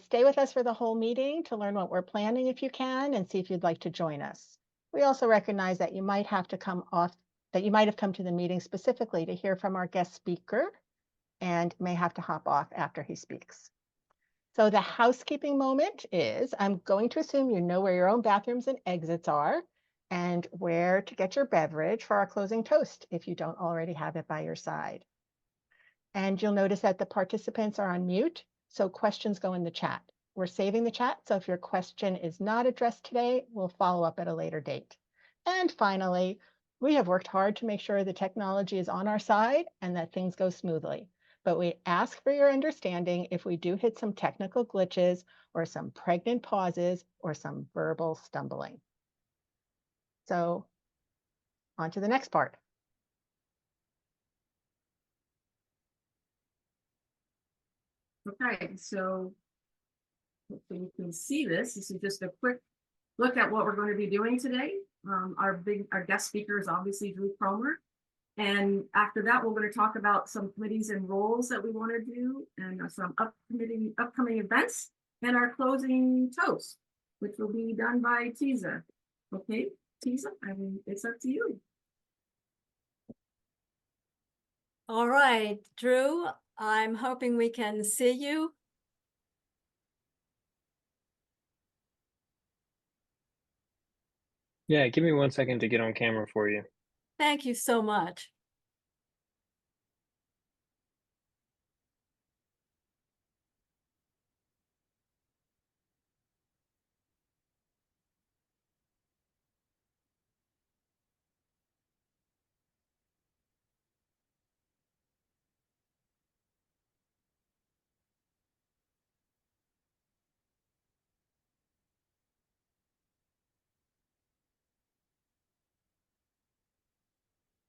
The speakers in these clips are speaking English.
Stay with us for the whole meeting to learn what we're planning if you can and see if you'd like to join us. We also recognize that you might have to come off, that you might have come to the meeting specifically to hear from our guest speaker and may have to hop off after he speaks. So the housekeeping moment is, I'm going to assume you know where your own bathrooms and exits are and where to get your beverage for our closing toast if you don't already have it by your side. And you'll notice that the participants are on mute, so questions go in the chat. We're saving the chat, so if your question is not addressed today, we'll follow up at a later date. And finally, we have worked hard to make sure the technology is on our side and that things go smoothly. But we ask for your understanding if we do hit some technical glitches or some pregnant pauses or some verbal stumbling. So on to the next part. Okay, so hopefully you can see this. This is just a quick look at what we're going to be doing today. Our guest speaker is obviously Drew Kromer. And after that, we're going to talk about some committees and roles that we want to do and some upcoming events and our closing toast, which will be done by Tisa. Okay, Tisa, it's up to you. All right, Drew, I'm hoping we can see you. Yeah, give me 1 second to get on camera for you. Thank you so much.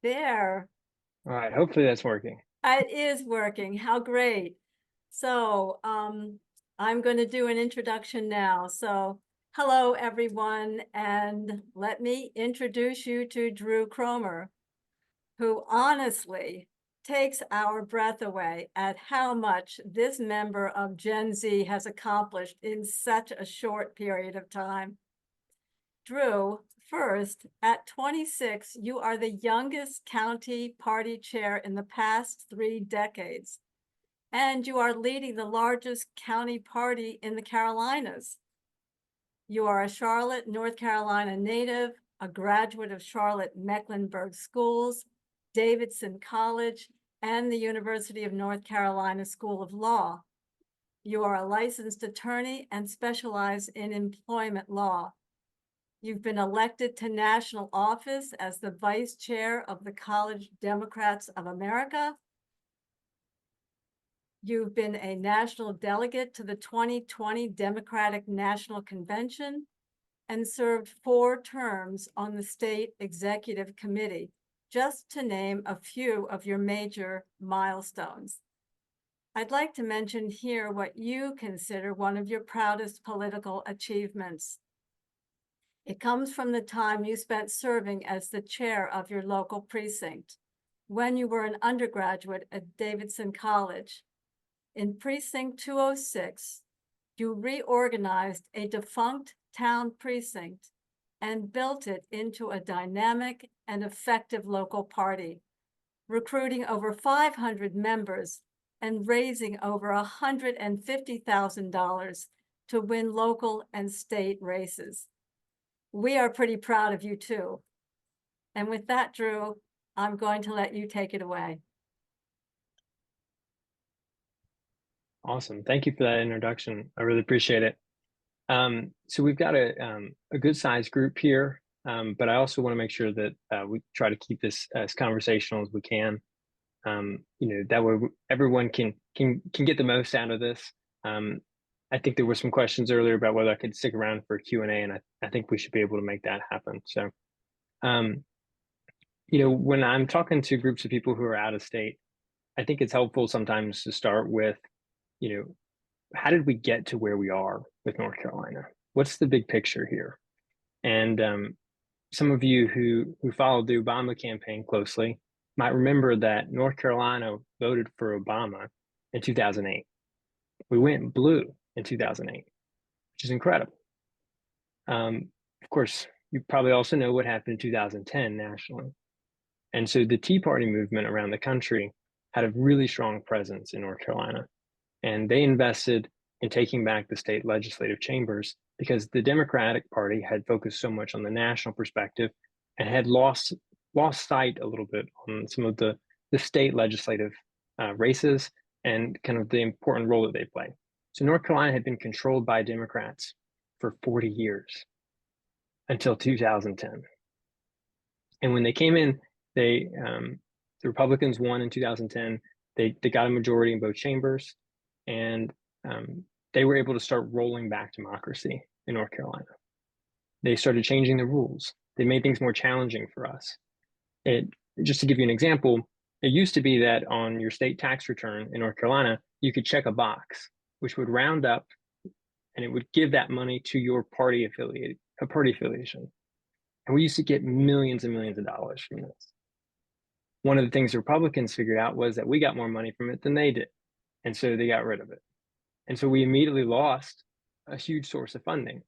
There. All right, hopefully that's working. It is working. How great. So I'm going to do an introduction now. So hello, everyone. And let me introduce you to Drew Kromer, who honestly takes our breath away at how much this member of Gen Z has accomplished in such a short period of time. Drew, first, at 26, you are the youngest county party chair in the past 3 decades, and you are leading the largest county party in the Carolinas. You are a Charlotte, North Carolina native, a graduate of Charlotte Mecklenburg Schools, Davidson College, and the University of North Carolina School of Law. You are a licensed attorney and specialize in employment law. You've been elected to national office as the vice chair of the College Democrats of America. You've been a national delegate to the 2020 Democratic National Convention and served 4 terms on the state executive committee, just to name a few of your major milestones. I'd like to mention here what you consider one of your proudest political achievements. It comes from the time you spent serving as the chair of your local precinct, when you were an undergraduate at Davidson College. In Precinct 206, you reorganized a defunct town precinct and built it into a dynamic and effective local party, recruiting over 500 members and raising over $150,000 to win local and state races. We are pretty proud of you too. And with that, Drew, I'm going to let you take it away. Awesome. Thank you for that introduction. I really appreciate it. So we've got a good sized group here, but I also want to make sure that we try to keep this as conversational as we can. That way everyone can get the most out of this. I think there were some questions earlier about whether I could stick around for Q&A, and I think we should be able to make that happen. So, when I'm talking to groups of people who are out of state, I think it's helpful sometimes to start with, how did we get to where we are with North Carolina? What's the big picture here? And some of you who followed the Obama campaign closely might remember that North Carolina voted for Obama in 2008. We went blue in 2008, which is incredible. Of course, you probably also know what happened in 2010 nationally. And so the Tea Party movement around the country had a really strong presence in North Carolina. And they invested in taking back the state legislative chambers because the Democratic Party had focused so much on the national perspective and had lost sight a little bit on some of the state legislative races and kind of the important role that they play. So North Carolina had been controlled by Democrats for 40 years until 2010. And when they came in, the Republicans won in 2010. They got a majority in both chambers, and they were able to start rolling back democracy in North Carolina. They started changing the rules. They made things more challenging for us. Just to give you an example, it used to be that on your state tax return in North Carolina, you could check a box, which would round up, and it would give that money to your party affiliation. And we used to get millions and millions of dollars from this. One of the things the Republicans figured out was that we got more money from it than they did. And so they got rid of it. And so we immediately lost a huge source of funding.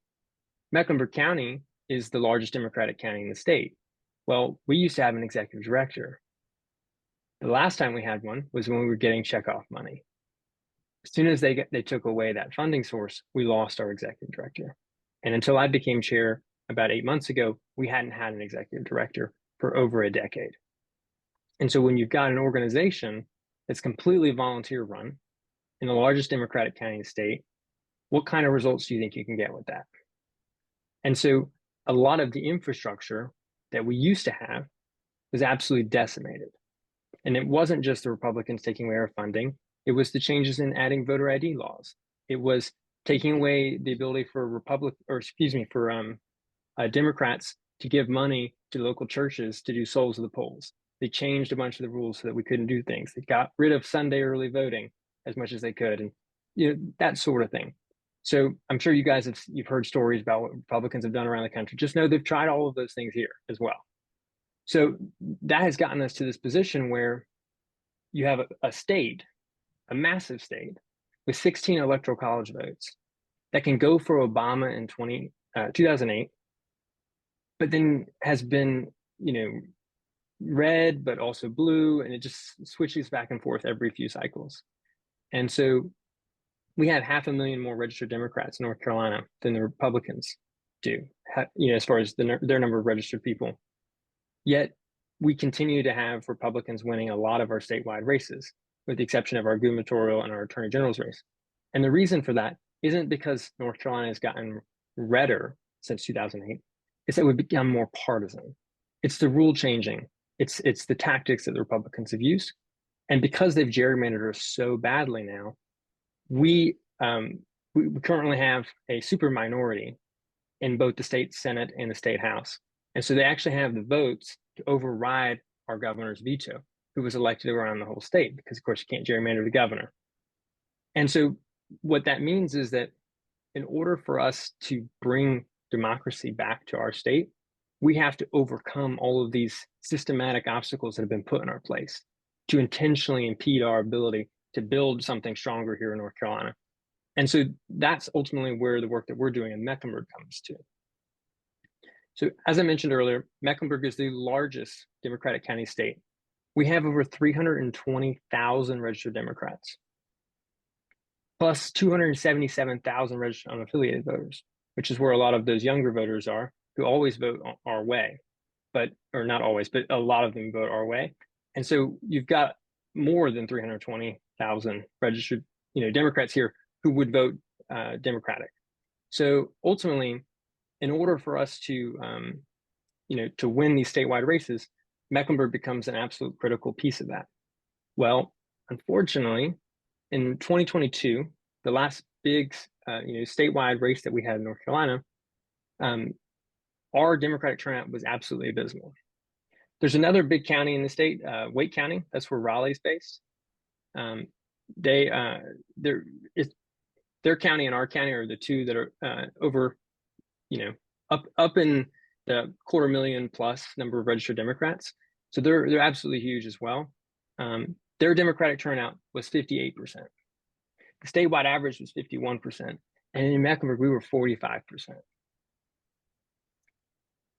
Mecklenburg County is the largest Democratic county in the state. Well, we used to have an executive director. The last time we had one was when we were getting checkoff money. As soon as they took away that funding source, we lost our executive director. And until I became chair about 8 months ago, we hadn't had an executive director for over a decade. And so when you've got an organization that's completely volunteer run in the largest Democratic county in the state, what kind of results do you think you can get with that? And so a lot of the infrastructure that we used to have was absolutely decimated. And it wasn't just the Republicans taking away our funding. It was the changes in adding voter ID laws. It was taking away the ability for Democrats to give money to local churches to do souls of the polls. They changed a bunch of the rules so that we couldn't do things. They got rid of Sunday early voting as much as they could, and that sort of thing. So I'm sure you guys you've heard stories about what Republicans have done around the country. Just know they've tried all of those things here as well. So that has gotten us to this position where you have a state, a massive state, with 16 electoral college votes that can go for Obama in 2008, but then has been, red, but also blue, and it just switches back and forth every few cycles. And so we have 500,000 more registered Democrats in North Carolina than the Republicans do, as far as their number of registered people. Yet we continue to have Republicans winning a lot of our statewide races, with the exception of our gubernatorial and our attorney general's race. And the reason for that isn't because North Carolina has gotten redder since 2008. It's that we've become more partisan. It's the rule changing. It's the tactics that the Republicans have used. And because they've gerrymandered us so badly now, we currently have a super minority in both the state Senate and the state House. And so they actually have the votes to override our governor's veto, who was elected around the whole state, because of course you can't gerrymander the governor. And so what that means is that in order for us to bring democracy back to our state, we have to overcome all of these systematic obstacles that have been put in our place to intentionally impede our ability to build something stronger here in North Carolina. And so that's ultimately where the work that we're doing in Mecklenburg comes to. So as I mentioned earlier, Mecklenburg is the largest Democratic county state. We have over 320,000 registered Democrats, plus 277,000 registered unaffiliated voters, which is where a lot of those younger voters are, who always vote our way, or not always, but a lot of them vote our way. And so you've got more than 320,000 registered, Democrats here who would vote Democratic. So ultimately, in order for us to, to win these statewide races, Mecklenburg becomes an absolute critical piece of that. Well, unfortunately, in 2022, the last big, statewide race that we had in North Carolina, our Democratic turnout was absolutely abysmal. There's another big county in the state, Wake County. That's where Raleigh's based. Their county and our county are the two that are over, up in the 250,000 plus number of registered Democrats. So they're absolutely huge as well. Their Democratic turnout was 58%. The statewide average was 51%. And in Mecklenburg, we were 45%.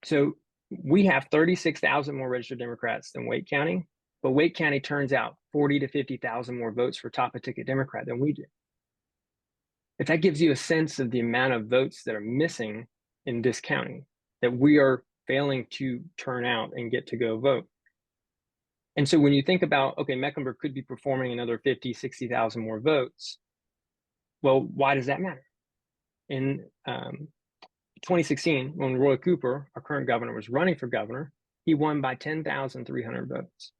So we have 36,000 more registered Democrats than Wake County, but Wake County turns out 40 to 50,000 more votes for top of ticket Democrat than we do. If that gives you a sense of the amount of votes that are missing in this county, that we are failing to turn out and get to go vote. And so when you think about, okay, Mecklenburg could be performing another 50, 60,000 more votes. Well, why does that matter? In 2016, when Roy Cooper, our current governor, was running for governor, he won by 10,300 votes.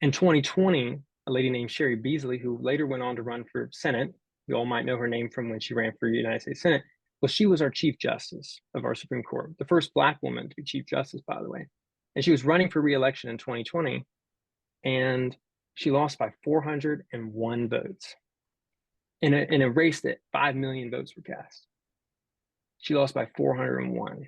In 2020, a lady named Sherry Beasley, who later went on to run for Senate, you all might know her name from when she ran for United States Senate. Well, she was our Chief Justice of our Supreme Court, the first Black woman to be Chief Justice, by the way. And she was running for re-election in 2020, and she lost by 401 votes in a race that 5 million votes were cast. She lost by 401.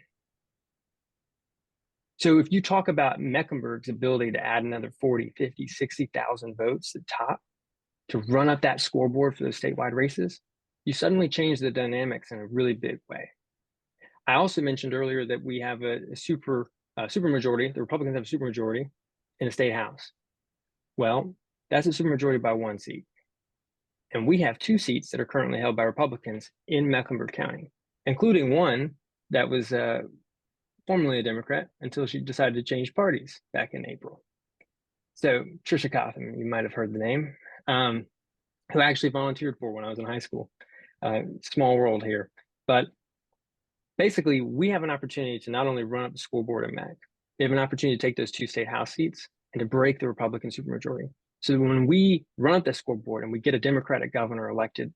So if you talk about Mecklenburg's ability to add another 40, 50, 60,000 votes at the top to run up that scoreboard for those statewide races, you suddenly change the dynamics in a really big way. I also mentioned earlier that we have a super majority. The Republicans have a super majority in the state house. Well, that's a super majority by 1 seat. And we have 2 seats that are currently held by Republicans in Mecklenburg County, including one that was formerly a Democrat until she decided to change parties back in April. So Trisha Cotham, you might have heard the name, who I actually volunteered for when I was in high school. Small world here. But basically, we have an opportunity to not only run up the scoreboard in Meck, we have an opportunity to take those 2 state house seats and to break the Republican supermajority. So when we run up that scoreboard and we get a Democratic governor elected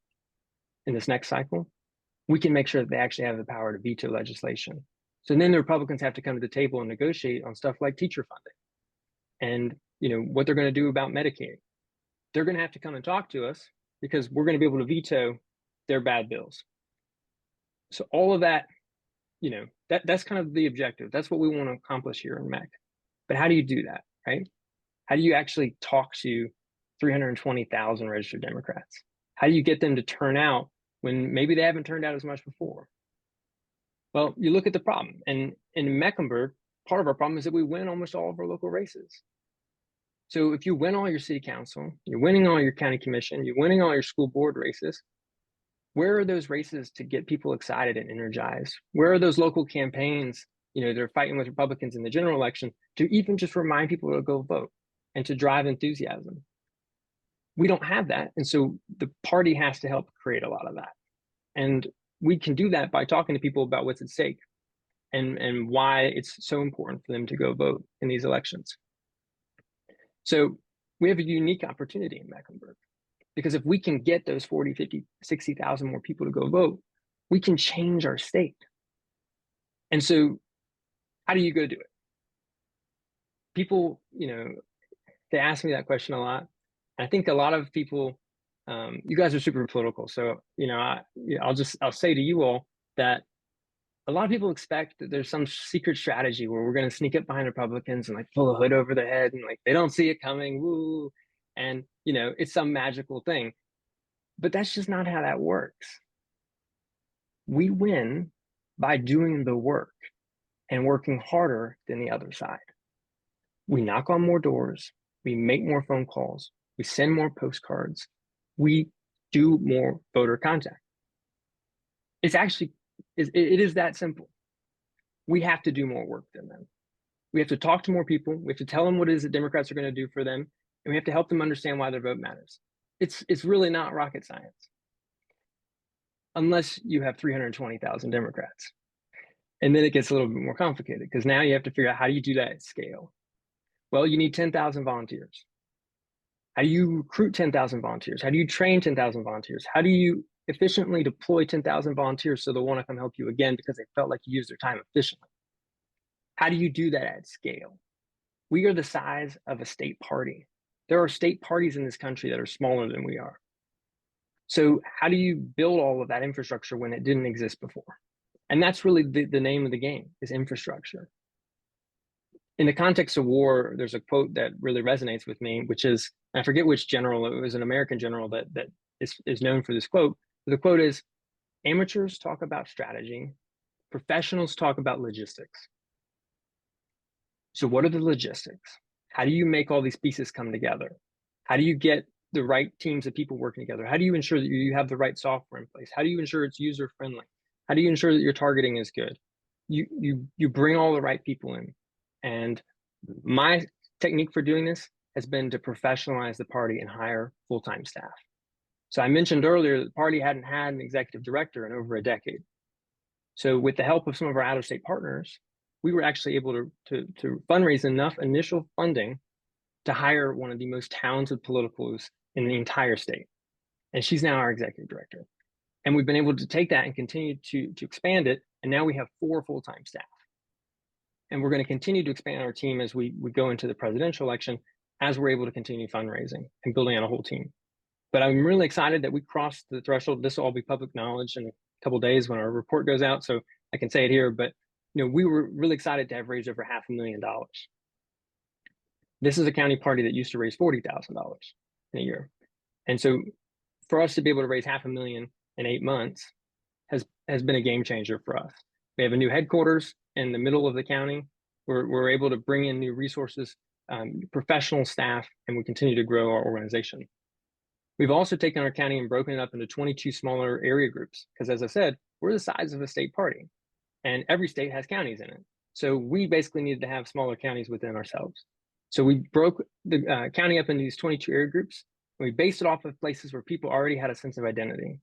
in this next cycle, we can make sure that they actually have the power to veto legislation. So then the Republicans have to come to the table and negotiate on stuff like teacher funding and what they're going to do about Medicaid. They're going to have to come and talk to us because we're going to be able to veto their bad bills. So all of that, that's kind of the objective. That's what we want to accomplish here in Meck. But how do you do that, right? How do you actually talk to 320,000 registered Democrats? How do you get them to turn out when maybe they haven't turned out as much before? Well, you look at the problem. And in Mecklenburg, part of our problem is that we win almost all of our local races. So if you win all your city council, you're winning all your county commission, you're winning all your school board races, where are those races to get people excited and energized? Where are those local campaigns, they're fighting with Republicans in the general election to even just remind people to go vote and to drive enthusiasm? We don't have that. And so the party has to help create a lot of that. And we can do that by talking to people about what's at stake and why it's so important for them to go vote in these elections. So we have a unique opportunity in Mecklenburg, because if we can get those 40, 50, 60,000 more people to go vote, we can change our state. And so how do you go do it? People, they ask me that question a lot. I think a lot of people, you guys are super political. So, I'll say to you all that a lot of people expect that there's some secret strategy where we're going to sneak up behind Republicans and like pull a hood over their head and like they don't see it coming, woo, and it's some magical thing. But that's just not how that works. We win by doing the work and working harder than the other side. We knock on more doors, we make more phone calls, we send more postcards, we do more voter contact. It is that simple. We have to do more work than them. We have to talk to more people. We have to tell them what it is that Democrats are going to do for them. And we have to help them understand why their vote matters. It's really not rocket science. Unless you have 320,000 Democrats. And then it gets a little bit more complicated because now you have to figure out how do you do that at scale? Well, you need 10,000 volunteers. How do you recruit 10,000 volunteers? How do you train 10,000 volunteers? How do you efficiently deploy 10,000 volunteers so they'll want to come help you again because they felt like you used their time efficiently? How do you do that at scale? We are the size of a state party. There are state parties in this country that are smaller than we are. So how do you build all of that infrastructure when it didn't exist before? And that's really the name of the game, is infrastructure. in the context of war, there's a quote that really resonates with me, which is, I forget which general, it was an American general that is known for this quote. The quote is, amateurs talk about strategy, professionals talk about logistics. So what are the logistics? How do you make all these pieces come together? How do you get the right teams of people working together? How do you ensure that you have the right software in place? How do you ensure it's user friendly? How do you ensure that your targeting is good? You bring all the right people in. And my technique for doing this has been to professionalize the party and hire full-time staff. So I mentioned earlier that the party hadn't had an executive director in over a decade. So with the help of some of our out-of-state partners, we were actually able to fundraise enough initial funding to hire one of the most talented politicals in the entire state. And she's now our executive director. And we've been able to take that and continue to expand it. And now we have 4 full-time staff. And we're going to continue to expand our team as we go into the presidential election, as we're able to continue fundraising and building out a whole team. But I'm really excited that we crossed the threshold. This will all be public knowledge in a couple of days when our report goes out. So I can say it here, but we were really excited to have raised over $500,000. This is a county party that used to raise $40,000 in a year. And so for us to be able to raise $500,000 in 8 months has been a game changer for us. We have a new headquarters in the middle of the county. We're able to bring in new resources, professional staff, and we continue to grow our organization. We've also taken our county and broken it up into 22 smaller area groups, because as I said, we're the size of a state party, and every state has counties in it. So we basically needed to have smaller counties within ourselves. So we broke the county up into these 22 area groups, and we based it off of places where people already had a sense of identity.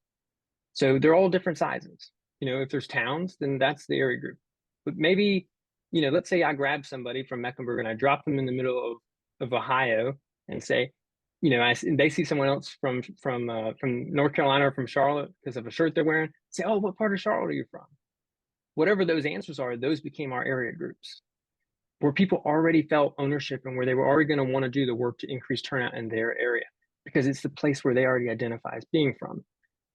So they're all different sizes. If there's towns, then that's the area group. But maybe, let's say I grab somebody from Mecklenburg and I drop them in the middle of Ohio and say, they see someone else from North Carolina or from Charlotte because of a shirt they're wearing, say, oh, what part of Charlotte are you from? Whatever those answers are, those became our area groups, where people already felt ownership and where they were already going to want to do the work to increase turnout in their area, because it's the place where they already identify as being from.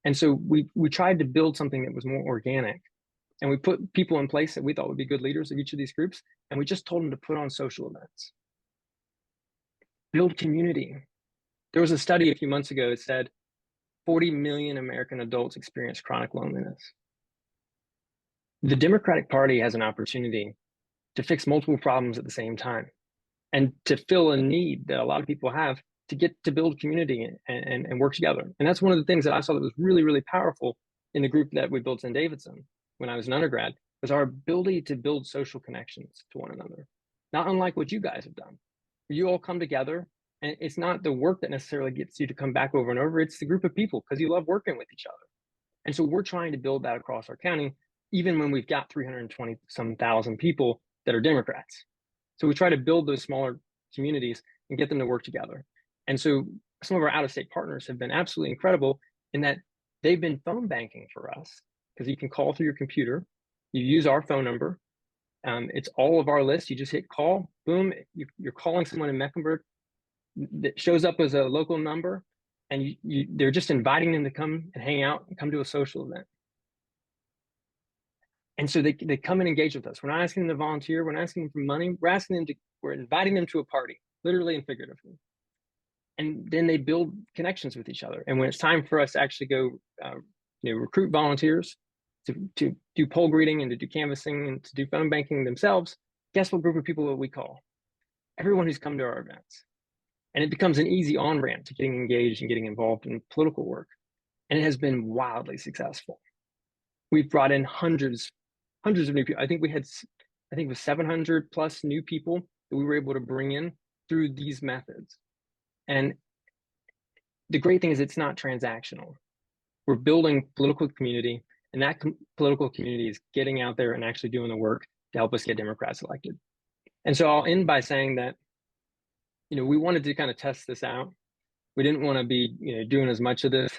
And so we tried to build something that was more organic, and we put people in place that we thought would be good leaders of each of these groups, and we just told them to put on social events, build community. There was a study a few months ago that said 40 million American adults experience chronic loneliness. The Democratic Party has an opportunity to fix multiple problems at the same time and to fill a need that a lot of people have to get to build community and work together. And that's one of the things that I saw that was really, really powerful in the group that we built in Davidson when I was an undergrad, was our ability to build social connections to one another. Not unlike what you guys have done. You all come together, and it's not the work that necessarily gets you to come back over and over, it's the group of people, because you love working with each other. And so we're trying to build that across our county, even when we've got 320-some thousand people that are Democrats. So we try to build those smaller communities and get them to work together. And so some of our out-of-state partners have been absolutely incredible in that they've been phone banking for us, because you can call through your computer, you use our phone number, it's all of our list, you just hit call, boom, you're calling someone in Mecklenburg that shows up as a local number, and they're just inviting them to come and hang out and come to a social event. And so they come and engage with us. We're not asking them to volunteer, we're not asking them for money, we're inviting them to a party, literally and figuratively. And then they build connections with each other. And when it's time for us to actually go recruit volunteers to do poll greeting and to do canvassing and to do phone banking themselves, guess what group of people that we call? Everyone who's come to our events. And it becomes an easy on-ramp to getting engaged and getting involved in political work. And it has been wildly successful. We've brought in hundreds of new people. I think it was 700 plus new people that we were able to bring in through these methods. And the great thing is it's not transactional. We're building political community, and that political community is getting out there and actually doing the work to help us get Democrats elected. And so I'll end by saying that, we wanted to kind of test this out. We didn't want to be, doing as much of this,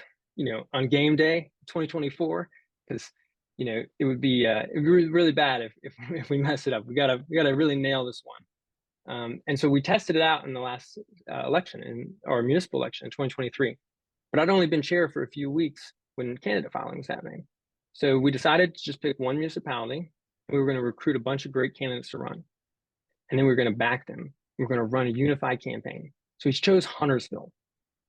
on game day 2024, because, it would be really bad if we mess it up. We gotta really nail this one. And so we tested it out in the last election, in our municipal election in 2023. But I'd only been chair for a few weeks when candidate filing was happening. So we decided to just pick one municipality, and we were going to recruit a bunch of great candidates to run. and then we were going to back them. We were going to run a unified campaign. So we chose Huntersville.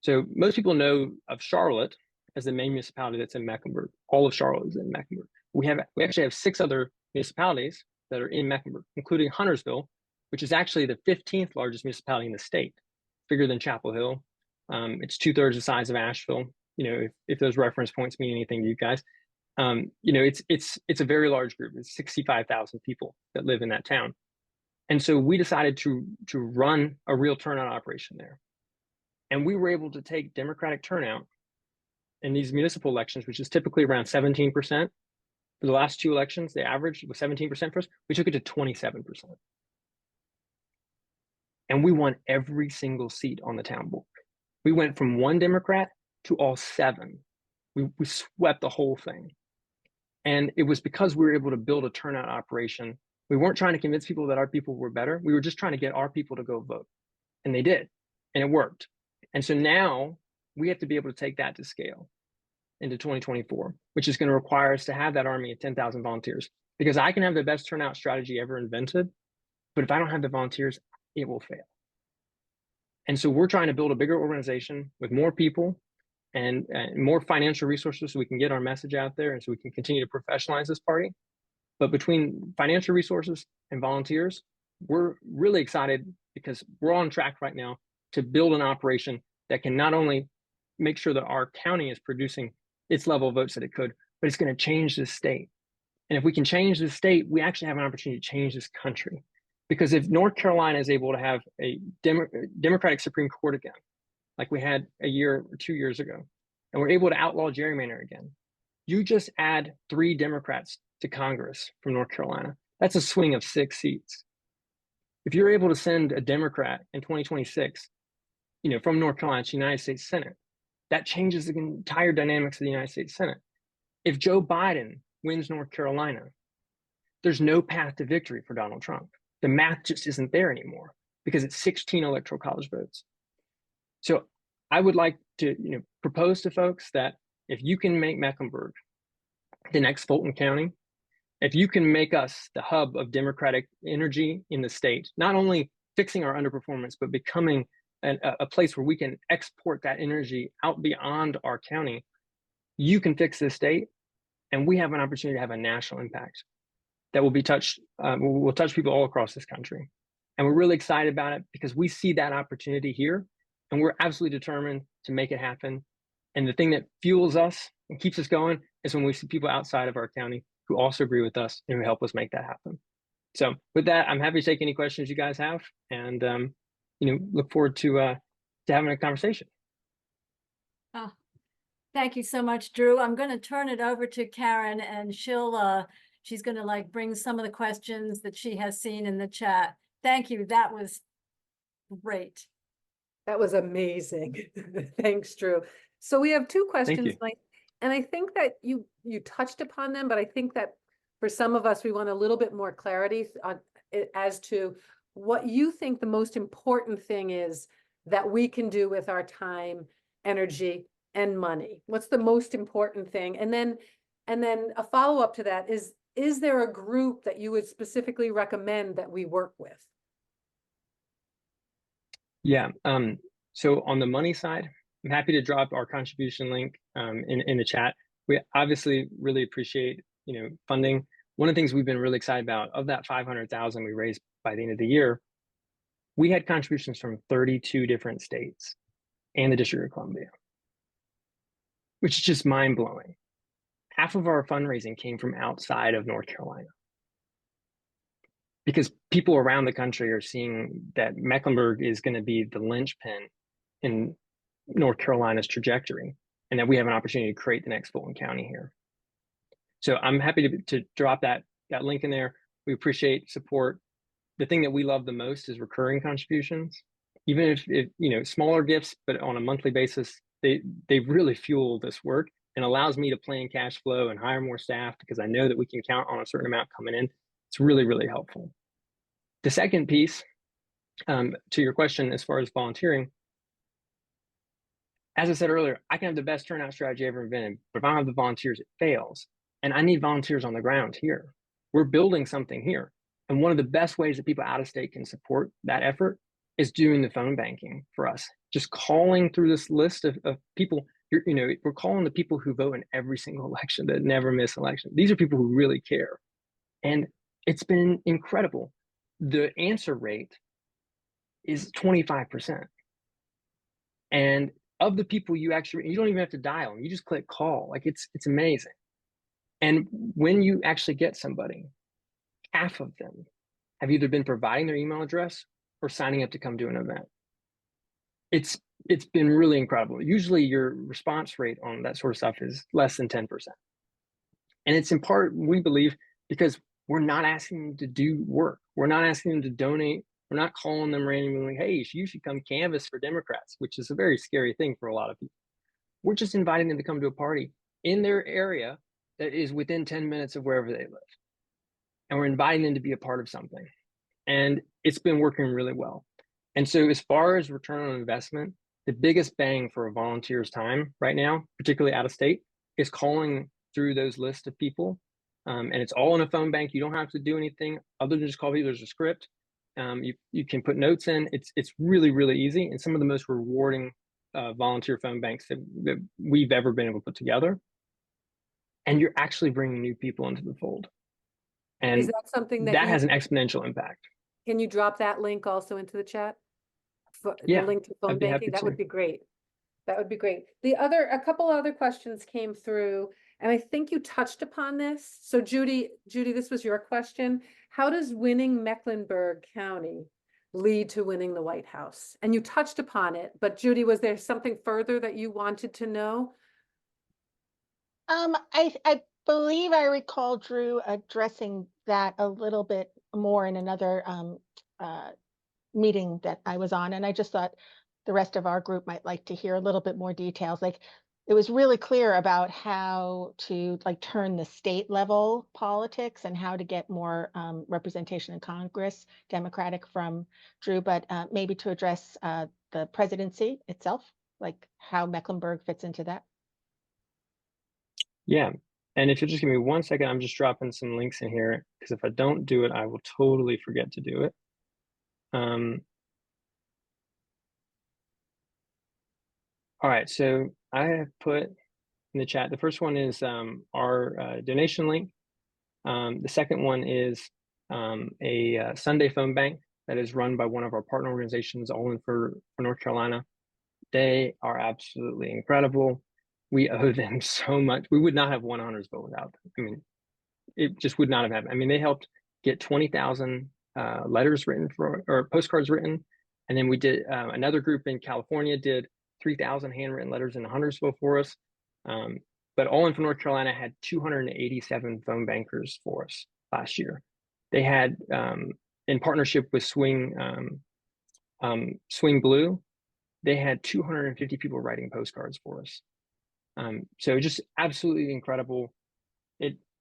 So most people know of Charlotte as the main municipality that's in Mecklenburg. All of Charlotte is in Mecklenburg. We actually have 6 other municipalities that are in Mecklenburg, including Huntersville, which is actually the 15th largest municipality in the state, bigger than Chapel Hill. It's 2/3 the size of Asheville. You know, if those reference points mean anything to you guys, you know, it's a very large group. It's 65,000 people that live in that town. And so we decided to run a real turnout operation there. And we were able to take Democratic turnout in these municipal elections, which is typically around 17%. For the last 2 elections, the average was 17% for us. We took it to 27%. And we won every single seat on the town board. We went from 1 Democrat to all 7. We swept the whole thing. And it was because we were able to build a turnout operation. We weren't trying to convince people that our people were better. We were just trying to get our people to go vote. And they did. And it worked. And so now we have to be able to take that to scale into 2024, which is going to require us to have that army of 10,000 volunteers. Because I can have the best turnout strategy ever invented, but if I don't have the volunteers, it will fail. And so we're trying to build a bigger organization with more people and more financial resources so we can get our message out there and so we can continue to professionalize this party. But between financial resources and volunteers, we're really excited because we're on track right now to build an operation that can not only make sure that our county is producing its level of votes that it could, but it's going to change the state. And if we can change the state, we actually have an opportunity to change this country. Because if North Carolina is able to have a Democratic Supreme Court again, like we had a year or 2 years ago, and we're able to outlaw gerrymandering again, you just add 3 Democrats to Congress from North Carolina. That's a swing of 6 seats. If you're able to send a Democrat in 2026, you know, from North Carolina to the United States Senate, that changes the entire dynamics of the United States Senate. If Joe Biden wins North Carolina, there's no path to victory for Donald Trump. The math just isn't there anymore because it's 16 electoral college votes. So I would like to, you know, propose to folks that if you can make Mecklenburg the next Fulton County, if you can make us the hub of Democratic energy in the state, not only fixing our underperformance, but becoming a place where we can export that energy out beyond our county, you can fix this state, and we have an opportunity to have a national impact that will be will touch people all across this country. And we're really excited about it because we see that opportunity here, and we're absolutely determined to make it happen. And the thing that fuels us and keeps us going is when we see people outside of our county who also agree with us and who help us make that happen. So with that, I'm happy to take any questions you guys have, and you know, look forward to having a conversation. Oh, thank you so much, Drew. I'm going to turn it over to Karen, and she's going to like bring some of the questions that she has seen in the chat. Thank you. That was great. That was amazing. Thanks, Drew. So we have 2 questions, and I think that you touched upon them, but I think that for some of us, we want a little bit more clarity on as to what you think the most important thing is that we can do with our time, energy, and money. What's the most important thing? And then a follow-up to that is there a group that you would specifically recommend that we work with? Yeah. So on the money side, I'm happy to drop our contribution link in the chat. We obviously really appreciate, you know, funding. One of the things we've been really excited about, of that 500,000 we raised by the end of the year, we had contributions from 32 different states and the District of Columbia, which is just mind blowing. Half of our fundraising came from outside of North Carolina, because people around the country are seeing that Mecklenburg is going to be the linchpin in North Carolina's trajectory, and that we have an opportunity to create the next Fulton County here. So I'm happy to drop that link in there. We appreciate support. The thing that we love the most is recurring contributions. Even if you know, smaller gifts, but on a monthly basis, they really fuel this work and allows me to plan cash flow and hire more staff, because I know that we can count on a certain amount coming in. It's really, really helpful. The second piece, to your question, as far as volunteering, as I said earlier, I can have the best turnout strategy ever invented, but if I don't have the volunteers, it fails. And I need volunteers on the ground here. We're building something here. And one of the best ways that people out of state can support that effort is doing the phone banking for us. Just calling through this list of people. We're calling the people who vote in every single election, that never miss election. These are people who really care. And it's been incredible. The answer rate is 25%. And of the people you don't even have to dial them. You just click call. Like it's amazing. And when you actually get somebody, half of them have either been providing their email address or signing up to come to an event. It's been really incredible. Usually your response rate on that sort of stuff is less than 10%. And it's in part, we believe, because we're not asking them to do work. We're not asking them to donate. We're not calling them randomly, hey, you should come canvass for Democrats, which is a very scary thing for a lot of people. We're just inviting them to come to a party in their area that is within 10 minutes of wherever they live. And we're inviting them to be a part of something. And it's been working really well. And so as far as return on investment, the biggest bang for a volunteer's time right now, particularly out of state, is calling through those lists of people. And it's all in a phone bank. You don't have to do anything other than just call people. There's a script. You can put notes in. It's really, really easy. And some of the most rewarding volunteer phone banks that we've ever been able to put together. And you're actually bringing new people into the fold. And is that something that has an exponential impact. Can you drop that link also into the chat? Yeah, the link to phone I'd be happy banking, that to. would be great. That would be great. A couple other questions came through, and I think you touched upon this. So Judy, this was your question. How does winning Mecklenburg County lead to winning the White House? And you touched upon it, but Judy, was there something further that you wanted to know? I believe I recall Drew addressing that a little bit more in another meeting that I was on, and I just thought the rest of our group might like to hear a little bit more details. Like, it was really clear about how to turn the state level politics and how to get more representation in Congress, Democratic, from Drew, but maybe to address the presidency itself, like how Mecklenburg fits into that. Yeah. And if you'll just give me 1 second, I'm just dropping some links in here, because if I don't do it, I will totally forget to do it. All right, so I have put in the chat, the first one is our donation link. The second one is a Sunday phone bank that is run by one of our partner organizations, All In for North Carolina. They are absolutely incredible. We owe them so much. We would not have won Honors Vote without them. I mean, it just would not have happened. I mean, they helped get 20,000 letters written or postcards written. And then we did, another group in California did 3,000 handwritten letters in Huntersville for us. But All In for North Carolina had 287 phone bankers for us last year. They had, in partnership with Swing Blue, they had 250 people writing postcards for us. So just absolutely incredible.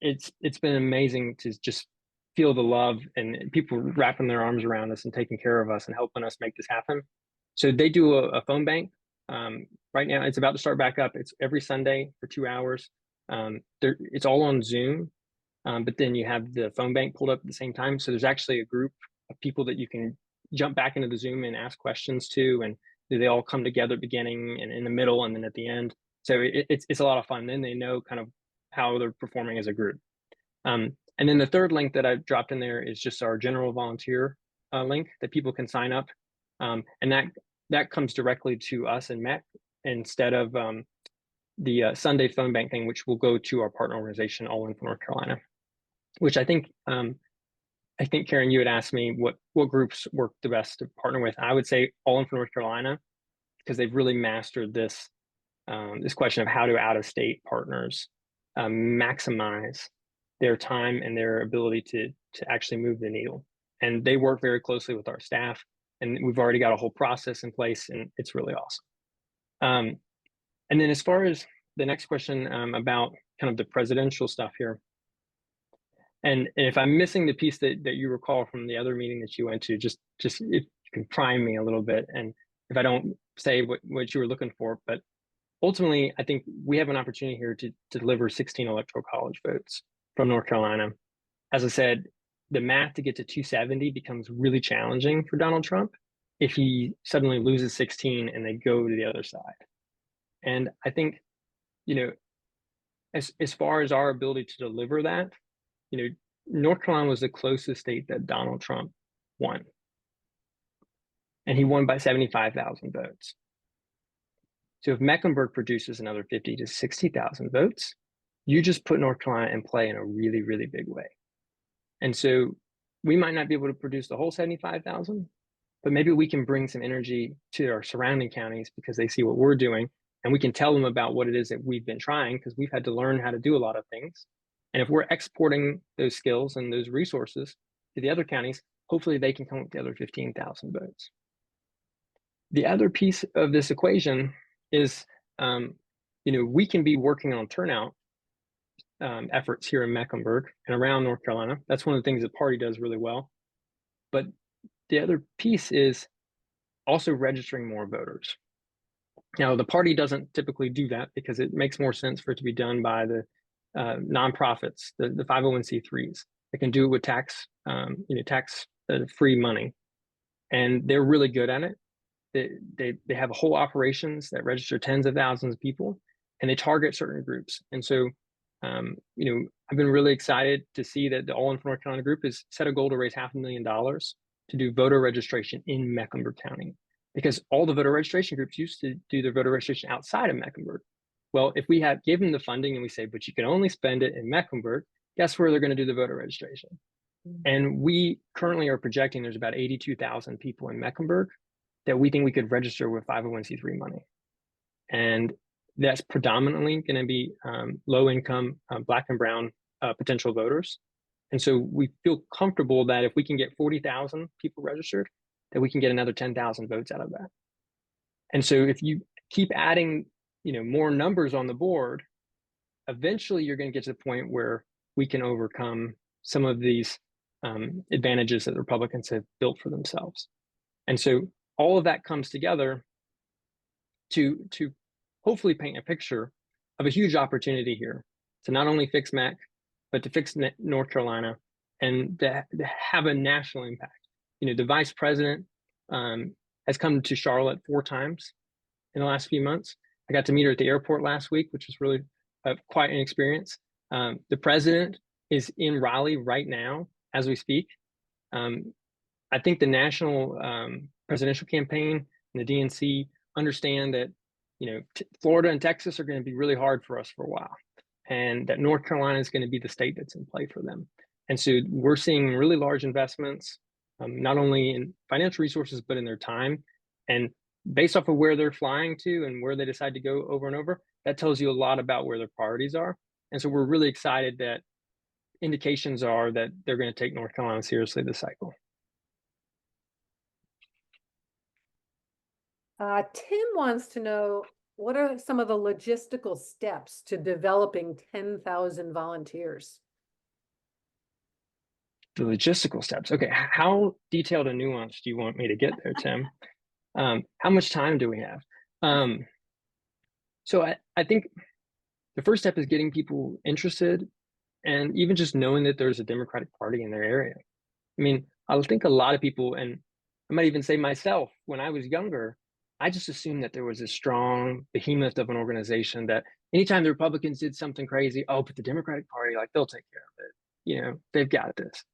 It's been amazing to just feel the love and people wrapping their arms around us and taking care of us and helping us make this happen. So they do a phone bank. Right now, it's about to start back up. It's every Sunday for 2 hours. It's all on Zoom, but then you have the phone bank pulled up at the same time. So there's actually a group of people that you can jump back into the Zoom and ask questions to, and they all come together at the beginning and in the middle and then at the end. So it's a lot of fun. Then they know kind of how they're performing as a group. And then the third link that I've dropped in there is just our general volunteer link that people can sign up. And that comes directly to us and Meck instead of the Sunday phone bank thing, which will go to our partner organization, All In for North Carolina, which I think Karen, you had asked me what groups work the best to partner with. I would say All In for North Carolina, because they've really mastered this question of how do out-of-state partners maximize their time and their ability to actually move the needle. And they work very closely with our staff, and we've already got a whole process in place, and it's really awesome. And then as far as the next question about kind of the presidential stuff here, and if I'm missing the piece that you recall from the other meeting that you went to, just if you can prime me a little bit, and if I don't say what you were looking for, but ultimately, I think we have an opportunity here to deliver 16 electoral college votes from North Carolina. As I said, the math to get to 270 becomes really challenging for Donald Trump if he suddenly loses 16 and they go to the other side. And I think, you know, as far as our ability to deliver that, you know, North Carolina was the closest state that Donald Trump won. And he won by 75,000 votes. So if Mecklenburg produces another 50 to 60,000 votes, you just put North Carolina in play in a really, really big way. And so we might not be able to produce the whole 75,000, but maybe we can bring some energy to our surrounding counties because they see what we're doing, and we can tell them about what it is that we've been trying, because we've had to learn how to do a lot of things. And if we're exporting those skills and those resources to the other counties, hopefully they can come up with the other 15,000 votes. The other piece of this equation is, you know, we can be working on turnout efforts here in Mecklenburg and around North Carolina. That's one of the things the party does really well. But the other piece is also registering more voters. Now, the party doesn't typically do that because it makes more sense for it to be done by the nonprofits, the 501c3s. They can do it with tax-free money, and they're really good at it. They have whole operations that register tens of thousands of people, and they target certain groups. And so, you know, I've been really excited to see that the All In for North Carolina group has set a goal to raise $500,000 to do voter registration in Mecklenburg County, because all the voter registration groups used to do their voter registration outside of Mecklenburg. Well, if we give them the funding and we say, but you can only spend it in Mecklenburg, guess where they're going to do the voter registration? And we currently are projecting there's about 82,000 people in Mecklenburg that we think we could register with 501c3 money. And that's predominantly going to be low income, Black and brown potential voters. And so we feel comfortable that if we can get 40,000 people registered, that we can get another 10,000 votes out of that. And so if you keep adding, you know, more numbers on the board, eventually you're going to get to the point where we can overcome some of these advantages that the Republicans have built for themselves. And so all of that comes together to hopefully paint a picture of a huge opportunity here to not only fix Meck, but to fix North Carolina and to have a national impact. You know, the vice president has come to Charlotte 4 times in the last few months. I got to meet her at the airport last week, which was really quite an experience. The president is in Raleigh right now as we speak. I think the national presidential campaign and the DNC understand that, you know, Florida and Texas are going to be really hard for us for a while, and that North Carolina is going to be the state that's in play for them. And so we're seeing really large investments, not only in financial resources, but in their time. And based off of where they're flying to and where they decide to go over and over, that tells you a lot about where their priorities are. And so we're really excited that indications are that they're going to take North Carolina seriously this cycle. Tim wants to know, what are some of the logistical steps to developing 10,000 volunteers? The logistical steps. Okay, how detailed and nuanced do you want me to get there, Tim? How much time do we have? So I think the first step is getting people interested, and even just knowing that there's a Democratic Party in their area. I mean, I think a lot of people, and I might even say myself, when I was younger, I just assumed that there was a strong behemoth of an organization that anytime the Republicans did something crazy, oh, but the Democratic Party, like, they'll take care of it. You know, they've got this.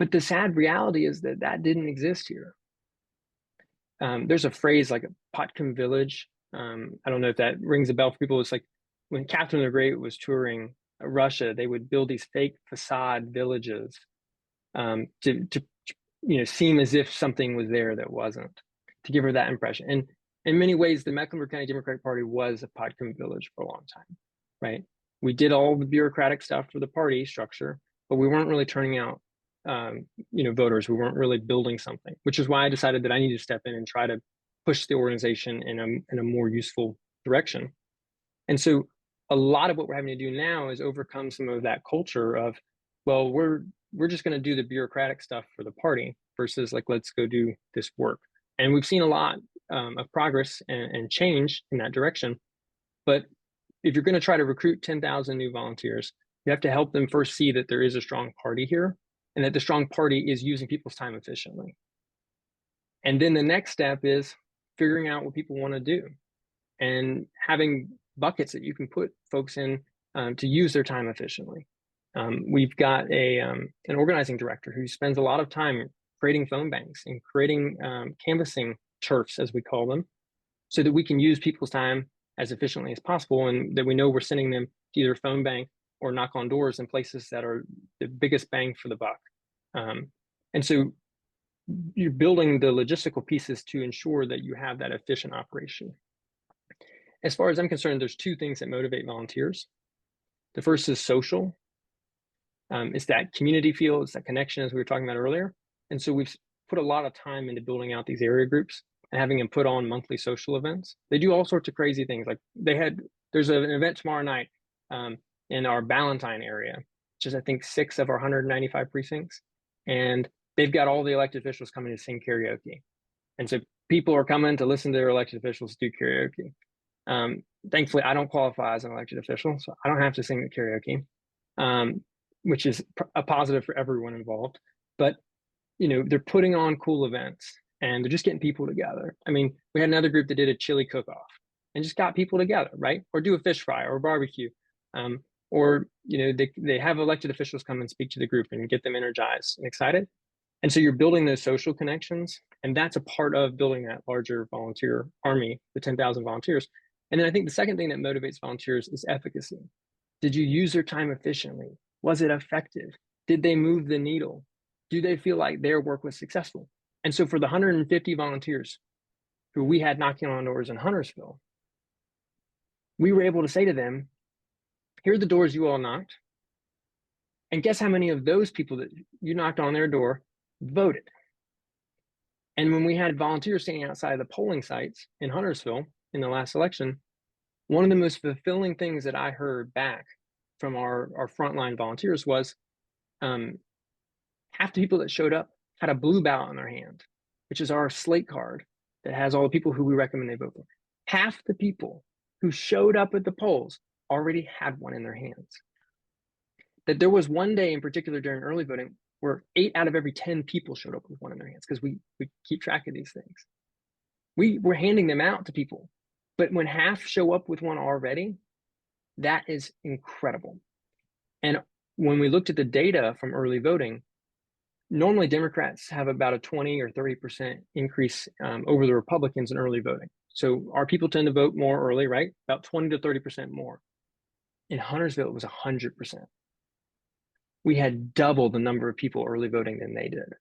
But the sad reality is that that didn't exist here. There's a phrase like a Potcom village. I don't know if that rings a bell for people. It's like when Catherine the Great was touring Russia, they would build these fake facade villages to you know, seem as if something was there that wasn't, to give her that impression. And in many ways, the Mecklenburg County Democratic Party was a Potcom village for a long time, right? We did all the bureaucratic stuff for the party structure, but we weren't really turning out you know, voters. We weren't really building something, which is why I decided that I needed to step in and try to push the organization in a more useful direction. And so a lot of what we're having to do now is overcome some of that culture of, well, we're just going to do the bureaucratic stuff for the party versus like, let's go do this work. And we've seen a lot of progress and change in that direction. But if you're going to try to recruit 10,000 new volunteers, you have to help them first see that there is a strong party here and that the strong party is using people's time efficiently. And then the next step is figuring out what people want to do and having buckets that you can put folks in to use their time efficiently. We've got an organizing director who spends a lot of time creating phone banks and creating canvassing turfs, as we call them, so that we can use people's time as efficiently as possible, and that we know we're sending them to either phone bank or knock on doors in places that are the biggest bang for the buck. And so you're building the logistical pieces to ensure that you have that efficient operation. As far as I'm concerned, there's two things that motivate volunteers. The first is social. It's that community feel, it's that connection, as we were talking about earlier. And so we've put a lot of time into building out these area groups and having them put on monthly social events. They do all sorts of crazy things. Like there's an event tomorrow night in our Ballantyne area, which is I think 6 of our 195 precincts. And they've got all the elected officials coming to sing karaoke. And so people are coming to listen to their elected officials do karaoke. Thankfully, I don't qualify as an elected official, so I don't have to sing the karaoke, which is a positive for everyone involved. But, you know, they're putting on cool events and they're just getting people together. I mean, we had another group that did a chili cook-off and just got people together, right? Or do a fish fry or a barbecue. Or, you know, they have elected officials come and speak to the group and get them energized and excited. And so you're building those social connections, and that's a part of building that larger volunteer army, the 10,000 volunteers. And then I think the second thing that motivates volunteers is efficacy. Did you use their time efficiently? Was it effective? Did they move the needle? Do they feel like their work was successful? And so for the 150 volunteers who we had knocking on doors in Huntersville, we were able to say to them, here are the doors you all knocked. And guess how many of those people that you knocked on their door voted? And when we had volunteers standing outside the polling sites in Huntersville in the last election, one of the most fulfilling things that I heard back from our frontline volunteers was half the people that showed up had a blue ballot in their hand, which is our slate card that has all the people who we recommend they vote for. Half the people who showed up at the polls already had one in their hands. That there was one day in particular during early voting where 8 out of every 10 people showed up with one in their hands, because we keep track of these things. We were handing them out to people, but when half show up with one already, that is incredible. And when we looked at the data from early voting, normally Democrats have about a 20 or 30% increase over the Republicans in early voting. So our people tend to vote more early, right? About 20 to 30% more. In Huntersville, it was 100%. We had double the number of people early voting than they did.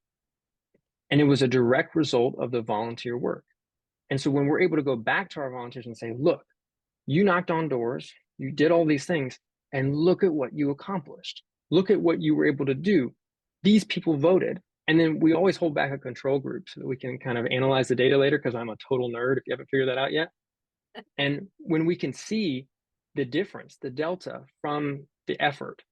And it was a direct result of the volunteer work. And so when we're able to go back to our volunteers and say, look, you knocked on doors, you did all these things, and look at what you accomplished. Look at what you were able to do. These people voted. And then we always hold back a control group so that we can kind of analyze the data later, because I'm a total nerd if you haven't figured that out yet. And when we can see the difference, the delta from the effort,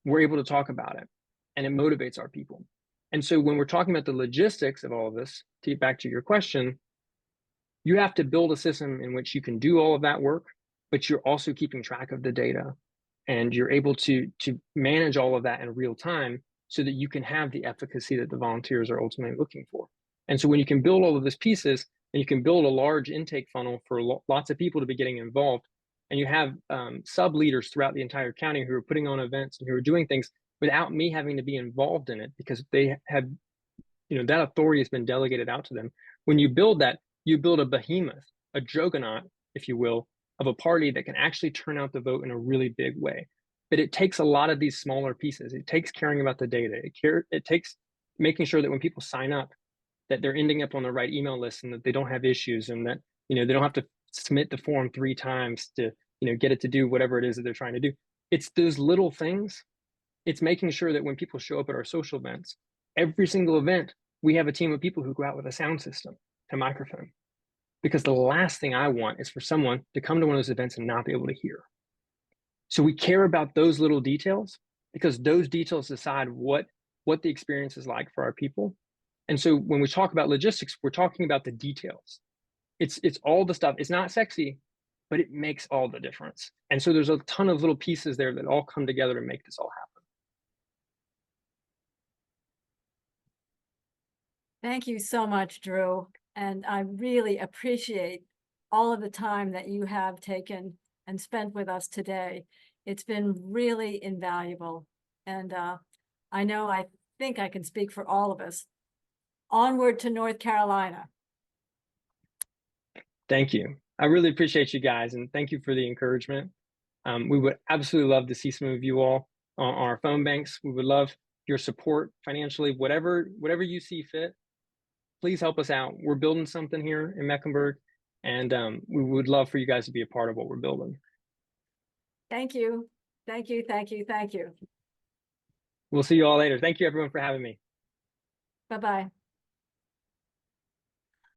we're able to talk about it, and it motivates our people. And so when we're talking about the logistics of all of this, to get back to your question, you have to build a system in which you can do all of that work, but you're also keeping track of the data, and you're able to manage all of that in real time so that you can have the efficacy that the volunteers are ultimately looking for. And so when you can build all of these pieces, and you can build a large intake funnel for lots of people to be getting involved, and you have sub leaders throughout the entire county who are putting on events and who are doing things without me having to be involved in it, because they have, you know, that authority has been delegated out to them. When you build that, you build a behemoth, a juggernaut, if you will, of a party that can actually turn out the vote in a really big way. But it takes a lot of these smaller pieces. It takes caring about the data. It takes making sure that when people sign up, that they're ending up on the right email list, and that they don't have issues, and that, you know, they don't have to submit the form 3 times to, you know, get it to do whatever it is that they're trying to do. It's those little things. It's making sure that when people show up at our social events, every single event, we have a team of people who go out with a sound system and a microphone. Because the last thing I want is for someone to come to one of those events and not be able to hear. So we care about those little details, because those details decide what the experience is like for our people. And so when we talk about logistics, we're talking about the details. It's all the stuff. It's not sexy, but it makes all the difference. And so there's a ton of little pieces there that all come together to make this all happen. Thank you so much, Drew. And I really appreciate all of the time that you have taken and spent with us today. It's been really invaluable. And I think I can speak for all of us. Onward to North Carolina. Thank you. I really appreciate you guys, and thank you for the encouragement. We would absolutely love to see some of you all on our phone banks. We would love your support financially, whatever you see fit. Please help us out. We're building something here in Mecklenburg, and we would love for you guys to be a part of what we're building. Thank you. Thank you. Thank you. Thank you. We'll see you all later. Thank you, everyone, for having me. Bye-bye.